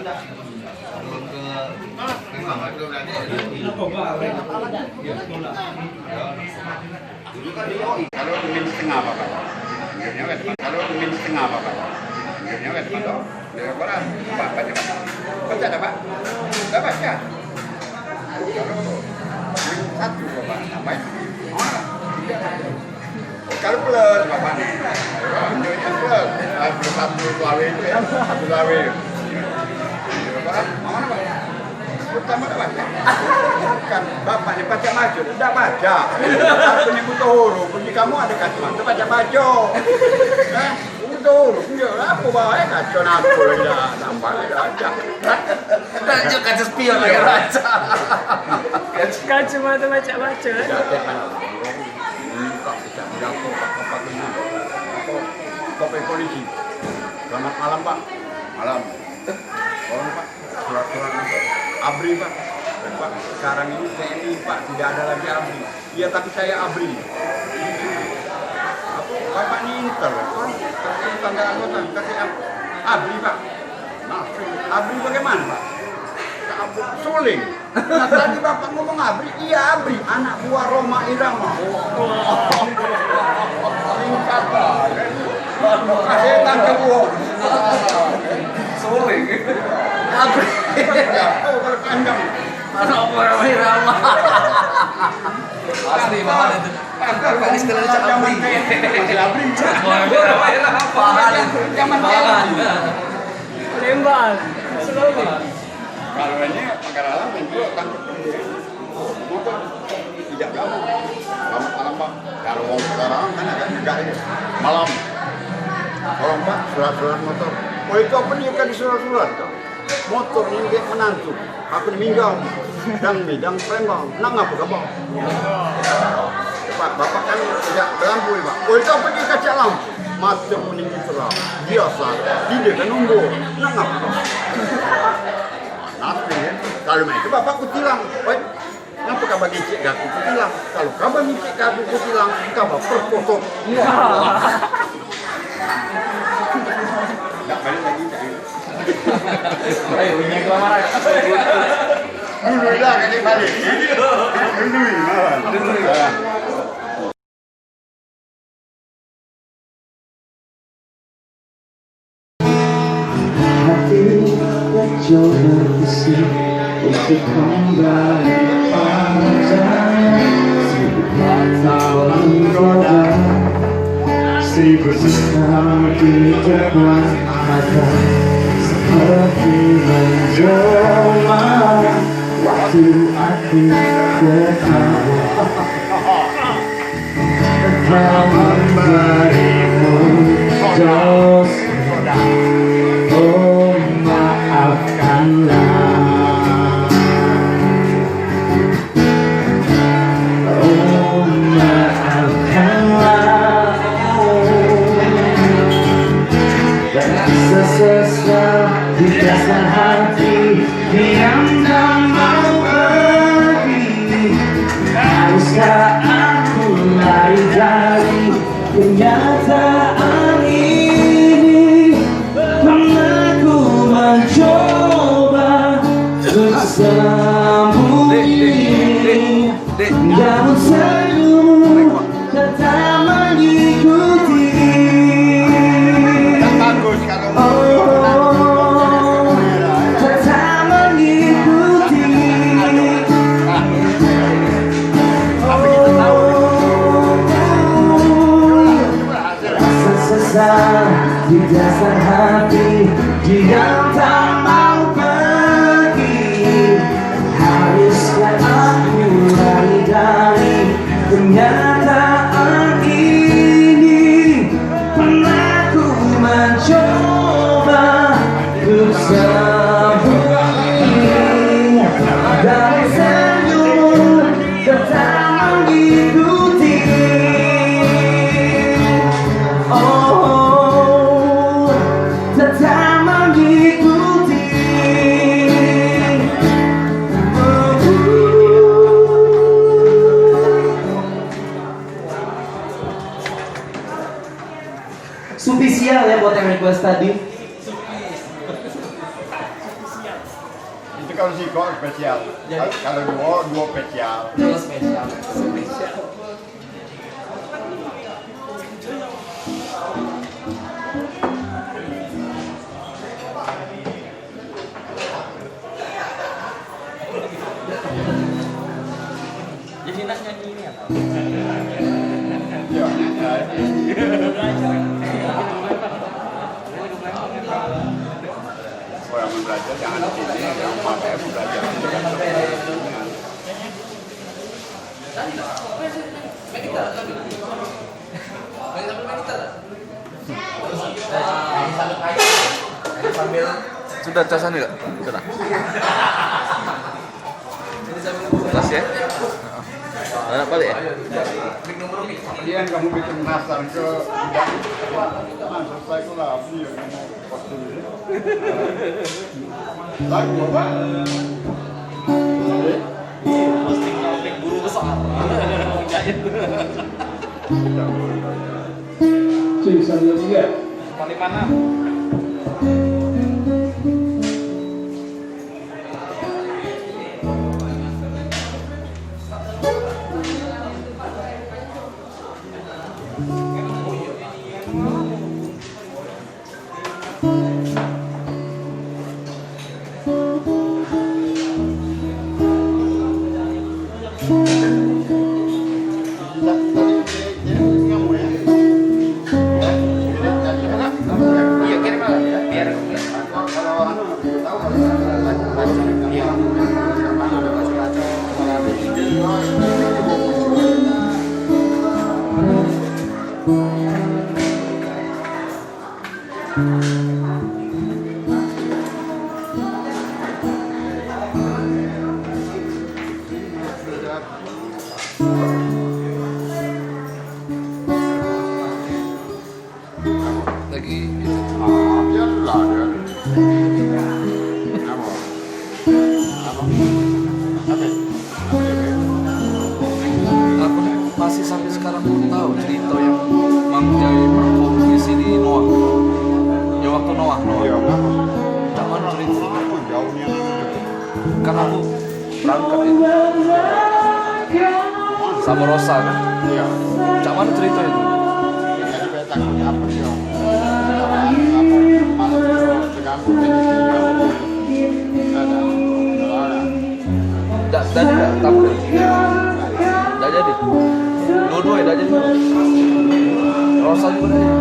Kalau ingin setengah apa Pak? Kalau ingin setengah apa Pak? Ini kan teman-teman. Pak, baca ada Pak? Tidak baca. Satu Bapak, namanya. Kalau plus Bapak, tunjuknya plus. Satu lawe itu ya, satu lawe. Bapak, mana Pak? Pertama tidak baca. Bukan, Bapak ini baca maju, tidak baca. Satu ini butuh huruf, kunci kamu ada kacamata, baca baju. Tuh, apa bawa kacau aku lagi dah, nampak aja. Kacau kaca spion lagi baca. Kacau mata baca-baca. Kopi polisi. Selamat malam Pak. Malam. Tolong Pak, surat-surat untuk ABRI Pak. Pak, sekarang ini TNI Pak, tidak ada lagi ABRI. Iya tapi saya ABRI. Bapak ini inter, kasih tanda anggota, kasih ABRI Pak. Nah, ABRI bagaimana Pak? Suling. Nah, tadi Bapak ngomong ABRI, iya ABRI, anak buah Roma Irama. Singkat Pak. Kasih tanda buah. Suling. ABRI. Oh, kalau panjang. Anak buah Roma Irama. Pasti mahal itu. Bukan istilahnya cak ABRI. Masih ABRI. Roma Irama mahal itu. Mahal. Lembal. Selalu. Kalau ini Manggarai tentu tangkap motor tidak gampang. Selamat malam Pak. Kalau mau sekarang kan ada enggak ini malam. Tolong Pak, surat-surat motor. Oh itu apa nih kan surat-surat Kak? Motor ini dia menantu. Aku minggal dan bidang Palembang. Nang apa Pak? Pak, Bapak kan tidak berlampu Pak. Oh itu apa nih kaca lampu? Mata meninggi terang. Biasa. Tidak kan nunggu. Nang apa Pak? Nanti ya, kalau itu Bapak kutilang. Baik, ngapa kabar ngicik gak aku kutilang? Kalau kabar ngicik gak aku kutilang, kabar perkotok. Nggak balik lagi cari. Ayo, ini kelamaran. Dulu lah kan balik. Dulu malah. Coba isi untuk kembali panjang sibuk tawaran roda sibuk bersama di depan mata seperti menjelma waktu aku ketawa kau memberimu dosa. Oh maafkanlah, oh maafkanlah, dan sesesat di dasar hati yang tak mau pergi. Haruskah aku lari dari kenyataan ini? Karena ku mencoba bersembunyi, namun senyum tetap mengikuti. Oh, tetap mengikuti. Rasa sesat di dasar hati yang tak mau pergi. Haruskah aku lari dari kenyataan ini? Pernah ku mencoba untuk sembunyi, dan senyum tetap mengikuti. Oh, tetap mengikuti. Spesial ya buat yang request tadi. kalau siko spesial. Kalau dua spesial. Dua spesial. Jadi nak nyanyi ini apa? Iya, orang belajar jangan di sini, yang pakai belajar. Sambil Sudah casan enggak? Sudah. Tas ya? Mana balik ya? Dia yang kamu bikin nasar ke tidak selesai itu lah dia kamu posting ini. Lagu apa? posting guru besar. Cuy, sambil juga. Paling mana? Iya kirim lah biar Lagi Biarlah dia. Apa? aku masih sampai sekarang belum tahu cerita yang Mang Jai perform di sini Noah. Ya waktu Noah. Iya, apa? Tak mana cerita. Aku jauhnya. Kan aku berangkat itu sama Rosa kan. Iya. Cak mana cerita itu? Jadi saya takut apa sih? Malah terganggu jadi Dah tampil. Dah jadi. Dua-dua dah jadi. Rosa juga dah jadi.